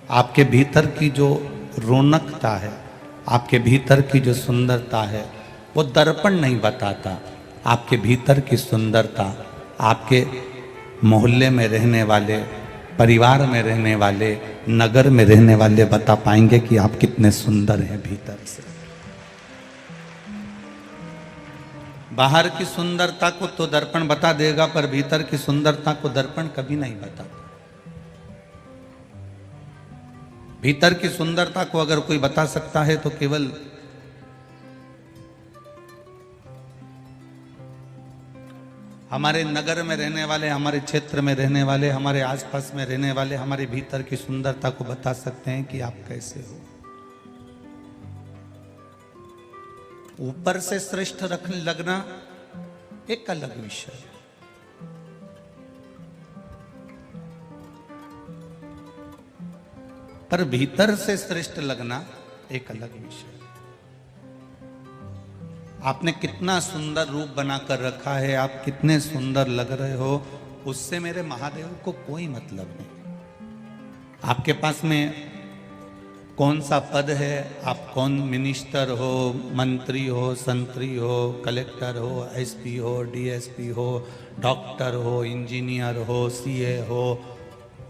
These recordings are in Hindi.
आपके भीतर की जो रौनकता है, आपके भीतर की जो सुंदरता है, वो दर्पण नहीं बताता। आपके भीतर की सुंदरता आपके मोहल्ले में रहने वाले, परिवार में रहने वाले, नगर में रहने वाले बता पाएंगे कि आप कितने सुंदर हैं भीतर से। बाहर की सुंदरता को तो दर्पण बता देगा, पर भीतर की सुंदरता को दर्पण कभी नहीं बताता। भीतर की सुंदरता को अगर कोई बता सकता है तो केवल हमारे नगर में रहने वाले, हमारे क्षेत्र में रहने वाले, हमारे आसपास में रहने वाले हमारे भीतर की सुंदरता को बता सकते हैं कि आप कैसे हो। ऊपर से श्रेष्ठ रखने लगना एक अलग विषय, पर भीतर से श्रेष्ठ लगना एक अलग विषय। आपने कितना सुंदर रूप बनाकर रखा है, आप कितने सुंदर लग रहे हो, उससे मेरे महादेव को कोई मतलब नहीं। आपके पास में कौन सा पद है, आप कौन मिनिस्टर हो, मंत्री हो, संतरी हो, कलेक्टर हो, एसपी हो, डीएसपी हो, डॉक्टर हो, इंजीनियर हो, सीए हो,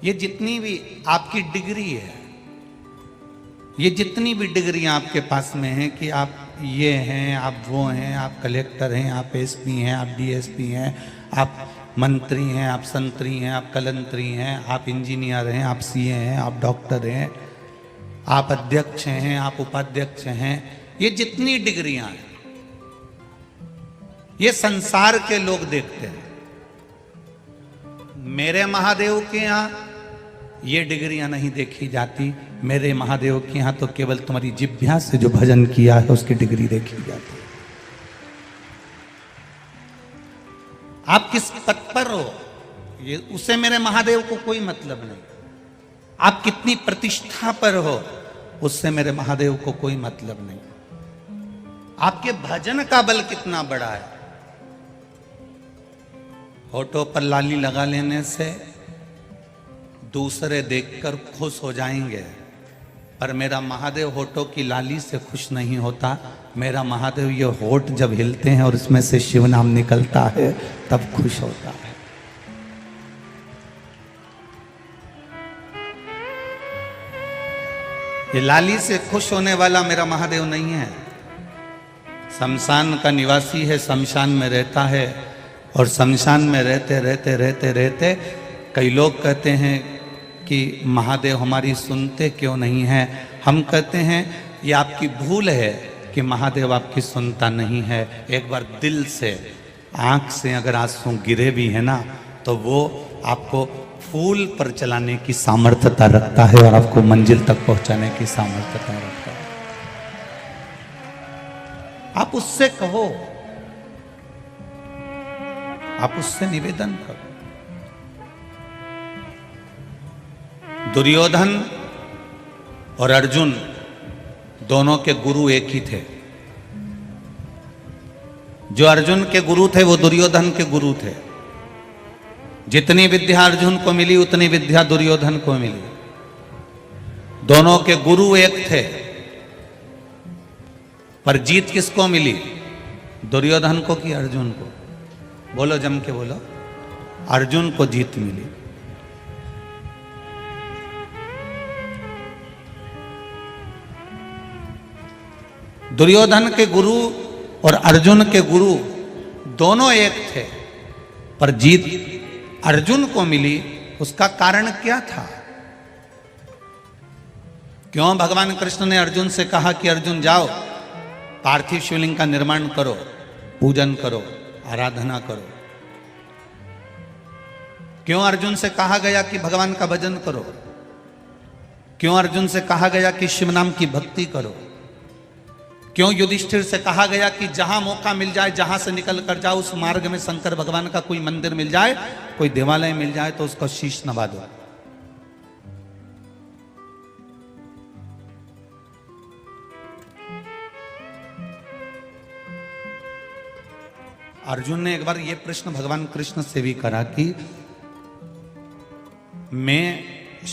ये जितनी भी आपकी डिग्री है, ये जितनी भी डिग्रियां आपके पास में हैं कि आप ये हैं, आप वो हैं, आप कलेक्टर हैं, आप एसपी हैं, आप डीएसपी हैं, आप मंत्री हैं, आप संतरी हैं, आप कलंतरी हैं, आप इंजीनियर हैं, आप सीए हैं, आप डॉक्टर हैं, आप अध्यक्ष हैं, आप उपाध्यक्ष हैं, ये जितनी डिग्रियां हैं ये संसार के लोग देखते हैं। मेरे महादेव के यहां ये डिग्रियां नहीं देखी जाती। मेरे महादेव के यहां तो केवल तुम्हारी जिह्वा से जो भजन किया है उसकी डिग्री देखी जाती है। आप किस पद पर हो ये उससे मेरे महादेव को कोई मतलब नहीं। आप कितनी प्रतिष्ठा पर हो उससे मेरे महादेव को कोई मतलब नहीं। आपके भजन का बल कितना बड़ा है। होठों पर लाली लगा लेने से दूसरे देखकर खुश हो जाएंगे, पर मेरा महादेव होठों की लाली से खुश नहीं होता। मेरा महादेव ये होठ जब हिलते हैं और इसमें से शिव नाम निकलता है तब खुश होता है। ये लाली से खुश होने वाला मेरा महादेव नहीं है। शमशान का निवासी है, शमशान में रहता है, और शमशान में रहते रहते रहते रहते कई लोग कहते हैं कि महादेव हमारी सुनते क्यों नहीं है। हम कहते हैं ये आपकी भूल है कि महादेव आपकी सुनता नहीं है। एक बार दिल से, आंख से अगर आंसू गिरे भी है ना, तो वो आपको फूल पर चलाने की सामर्थ्यता रखता है और आपको मंजिल तक पहुंचाने की सामर्थ्यता रखता है। आप उससे कहो, आप उससे निवेदन करो। दुर्योधन और अर्जुन दोनों के गुरु एक ही थे। जो अर्जुन के गुरु थे वो दुर्योधन के गुरु थे। जितनी विद्या अर्जुन को मिली उतनी विद्या दुर्योधन को मिली। दोनों के गुरु एक थे, पर जीत किसको मिली, दुर्योधन को कि अर्जुन को? बोलो, जम के बोलो। अर्जुन को जीत मिली। दुर्योधन के गुरु और अर्जुन के गुरु दोनों एक थे, पर जीत अर्जुन को मिली। उसका कारण क्या था? क्यों भगवान कृष्ण ने अर्जुन से कहा कि अर्जुन जाओ, पार्थिव शिवलिंग का निर्माण करो, पूजन करो, आराधना करो? क्यों अर्जुन से कहा गया कि भगवान का भजन करो? क्यों अर्जुन से कहा गया कि शिव नाम की भक्ति करो? क्यों युधिष्ठिर से कहा गया कि जहां मौका मिल जाए, जहां से निकल कर जाओ, उस मार्ग में शंकर भगवान का कोई मंदिर मिल जाए, कोई देवालय मिल जाए तो उसका शीश नवा दो? अर्जुन ने एक बार यह प्रश्न भगवान कृष्ण से भी करा कि मैं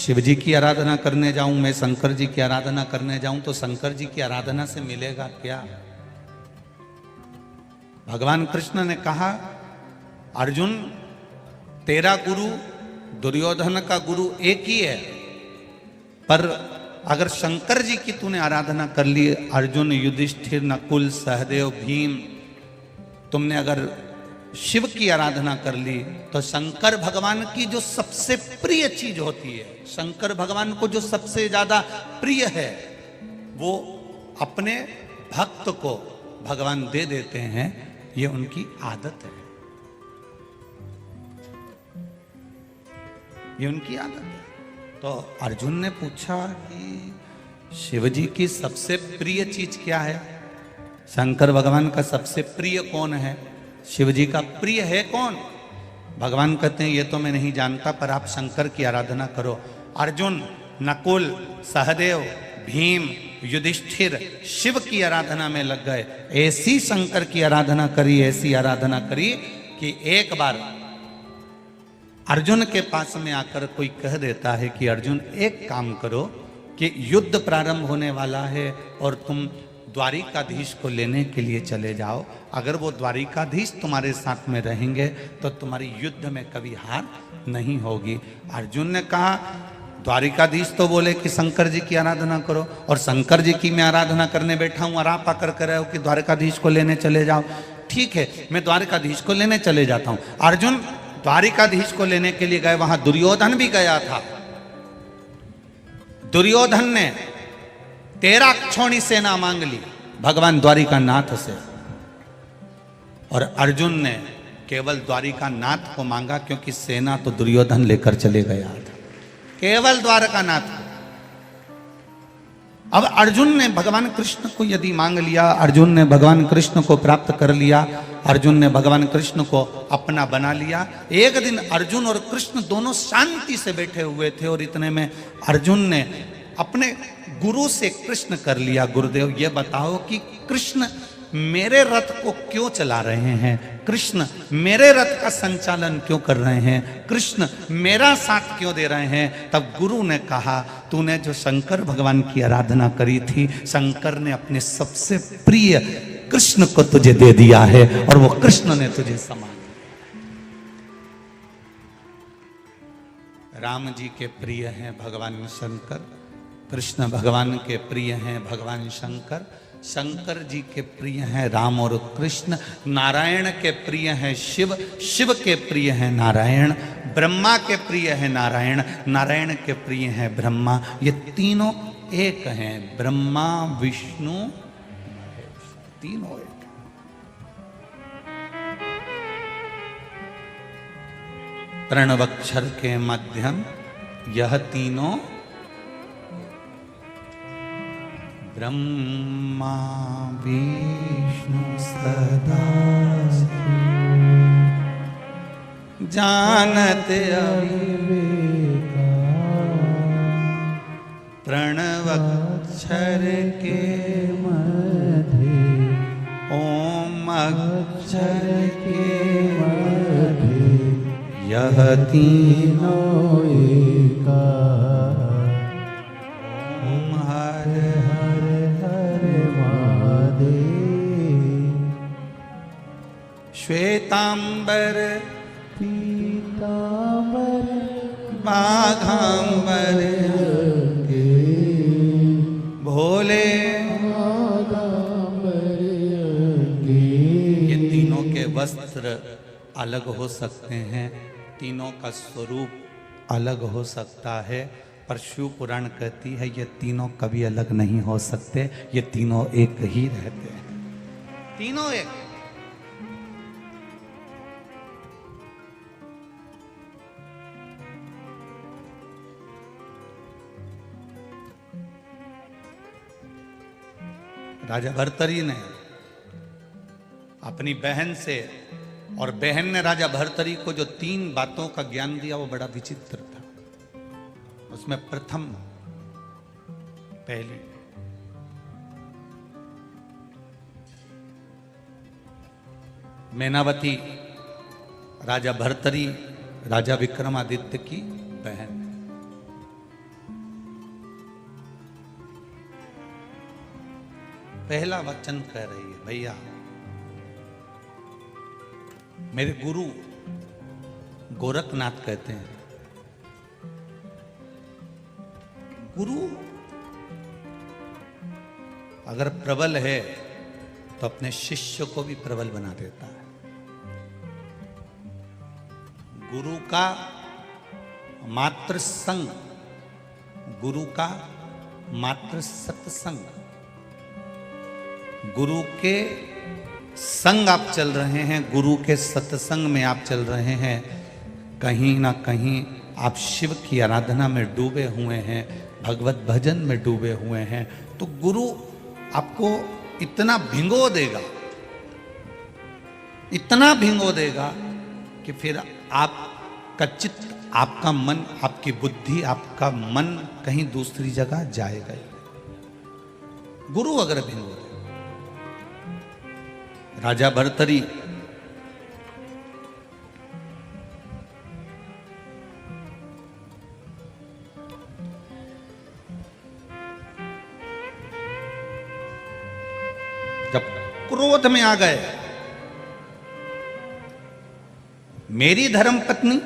शिव जी की आराधना करने जाऊं, मैं शंकर जी की आराधना करने जाऊं तो शंकर जी की आराधना से मिलेगा क्या? भगवान कृष्ण ने कहा, अर्जुन तेरा गुरु दुर्योधन का गुरु एक ही है, पर अगर शंकर जी की तूने आराधना कर ली, अर्जुन, युधिष्ठिर, नकुल, सहदेव, भीम, तुमने अगर शिव की आराधना कर ली तो शंकर भगवान की जो सबसे प्रिय चीज होती है, शंकर भगवान को जो सबसे ज्यादा प्रिय है, वो अपने भक्त को भगवान दे देते हैं। ये उनकी आदत है, ये उनकी आदत है। तो अर्जुन ने पूछा कि शिव जी की सबसे प्रिय चीज क्या है? शंकर भगवान का सबसे प्रिय कौन है? शिव जी का प्रिय है कौन? भगवान कहते हैं ये तो मैं नहीं जानता, पर आप शंकर की आराधना करो। अर्जुन, नकुल, सहदेव, भीम, युधिष्ठिर शिव की आराधना में लग गए। ऐसी शंकर की आराधना करी, ऐसी आराधना करी कि एक बार अर्जुन के पास में आकर कोई कह देता है कि अर्जुन एक काम करो कि युद्ध प्रारंभ होने वाला है और तुम द्वारिकाधीश को लेने के लिए चले जाओ। अगर वो द्वारिकाधीश तुम्हारे साथ में रहेंगे तो तुम्हारी युद्ध में कभी हार नहीं होगी। अर्जुन ने कहा, द्वारिकाधीश तो बोले कि शंकर जी की आराधना करो, और शंकर जी की मैं आराधना करने बैठा हूं और आप आकर कह रहे हो कि द्वारिकाधीश को लेने चले जाओ। ठीक है, मैं द्वारिकाधीश को लेने चले जाता हूं। अर्जुन द्वारिकाधीश को लेने के लिए गए, वहां दुर्योधन भी गया था। दुर्योधन ने 13 अक्षौणी सेना मांग ली भगवान द्वारिकानाथ से, और अर्जुन ने केवल द्वारिकानाथ को मांगा, क्योंकि सेना तो दुर्योधन लेकर चले गया था, केवल द्वारकानाथ को। अब अर्जुन ने भगवान कृष्ण को यदि मांग लिया, अर्जुन ने भगवान कृष्ण को प्राप्त कर लिया, अर्जुन ने भगवान कृष्ण को अपना बना लिया। एक दिन अर्जुन और कृष्ण दोनों शांति से बैठे हुए थे, और इतने में अर्जुन ने अपने गुरु से कृष्ण कर लिया, गुरुदेव ये बताओ कि कृष्ण मेरे रथ को क्यों चला रहे हैं? कृष्ण मेरे रथ का संचालन क्यों कर रहे हैं? कृष्ण मेरा साथ क्यों दे रहे हैं? तब गुरु ने कहा, तूने जो शंकर भगवान की आराधना करी थी, शंकर ने अपने सबसे प्रिय कृष्ण को तुझे दे दिया है, और वो कृष्ण ने तुझे समा दिया। राम जी के प्रिय हैं भगवान शंकर, कृष्ण भगवान के प्रिय हैं भगवान शंकर, शंकर जी के प्रिय हैं राम और कृष्ण, नारायण के प्रिय हैं शिव, शिव के प्रिय हैं नारायण, ब्रह्मा के प्रिय हैं नारायण, नारायण के प्रिय हैं ब्रह्मा। ये तीनों एक हैं, ब्रह्मा विष्णु महेश, तीनों एक। प्रणवक्षर के मध्यम यह तीनों, ब्रह्मा विष्णु सदा जानते अविवेका, प्रणवक्षर के मध्य ओम अक्षर के मध्य यह तीनों एका, ओम हर हर हर महादेव। श्वेतांबर पीतांबर बाघांबर भोले, ये तीनों के वस्त्र अलग हो सकते हैं, तीनों का स्वरूप अलग हो सकता है, पर शिव पुराण कहती है ये तीनों कभी अलग नहीं हो सकते, ये तीनों एक ही रहते हैं, तीनों एक। राजा भर्तरी ने अपनी बहन से, और बहन ने राजा भर्तरी को जो 3 बातों का ज्ञान दिया वो बड़ा विचित्र था। उसमें प्रथम, पहली, मैनावती राजा भर्तरी राजा विक्रमादित्य की बहन, पहला वचन कह रही है, भैया मेरे गुरु गोरखनाथ कहते हैं, गुरु अगर प्रबल है तो अपने शिष्य को भी प्रबल बना देता है। गुरु का मात्र संग, गुरु का मात्र सत्संग, गुरु के संग आप चल रहे हैं, गुरु के सत्संग में आप चल रहे हैं, कहीं ना कहीं आप शिव की आराधना में डूबे हुए हैं, भगवत भजन में डूबे हुए हैं, तो गुरु आपको इतना भिंगो देगा, इतना भिंगो देगा कि फिर आपका चित्त, आपका मन, आपकी बुद्धि, आपका मन कहीं दूसरी जगह जाएगा। गुरु अगर भिंगो दे। राजा भर्तरी जब क्रोध में आ गए, मेरी धर्म पत्नी,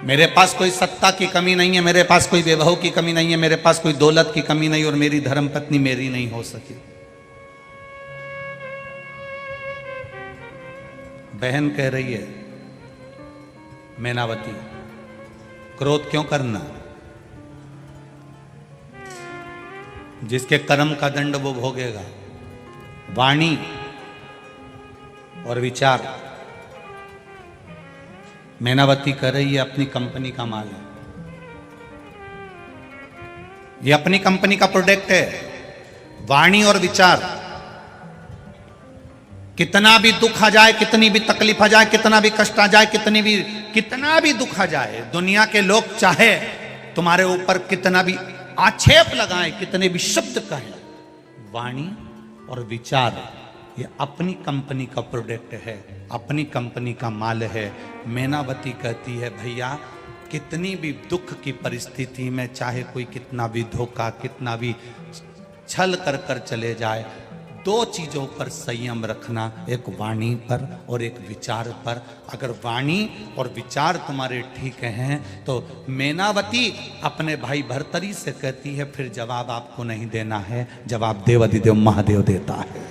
मेरे पास कोई सत्ता की कमी नहीं है, मेरे पास कोई वैभव की कमी नहीं है, मेरे पास कोई दौलत की कमी नहीं, और मेरी धर्म पत्नी मेरी नहीं हो सकी। बहन कह रही है, मैनावती क्रोध क्यों करना, जिसके कर्म का दंड वो भोगेगा। वाणी और विचार, मैनावती कह रही है अपनी कंपनी का माल है, ये अपनी कंपनी का प्रोडक्ट है। वाणी और विचार, कितना भी दुख आ जाए, कितनी भी तकलीफ आ जाए, कितना भी कष्ट आ जाए, कितना भी दुख आ जाए, दुनिया के लोग चाहे तुम्हारे ऊपर कितना भी आक्षेप लगाए, कितने भी शब्द कहें, वाणी और विचार ये अपनी कंपनी का प्रोडक्ट है, अपनी कंपनी का माल है। मैनावती कहती है, भैया कितनी भी दुख की परिस्थिति में, चाहे कोई कितना भी धोखा, कितना भी छल कर चले जाए, दो चीजों पर संयम रखना, एक वाणी पर और एक विचार पर। अगर वाणी और विचार तुम्हारे ठीक हैं तो मैनावती अपने भाई भर्तरी से कहती है, फिर जवाब आपको नहीं देना है, जवाब देवाधिदेव महादेव देता है।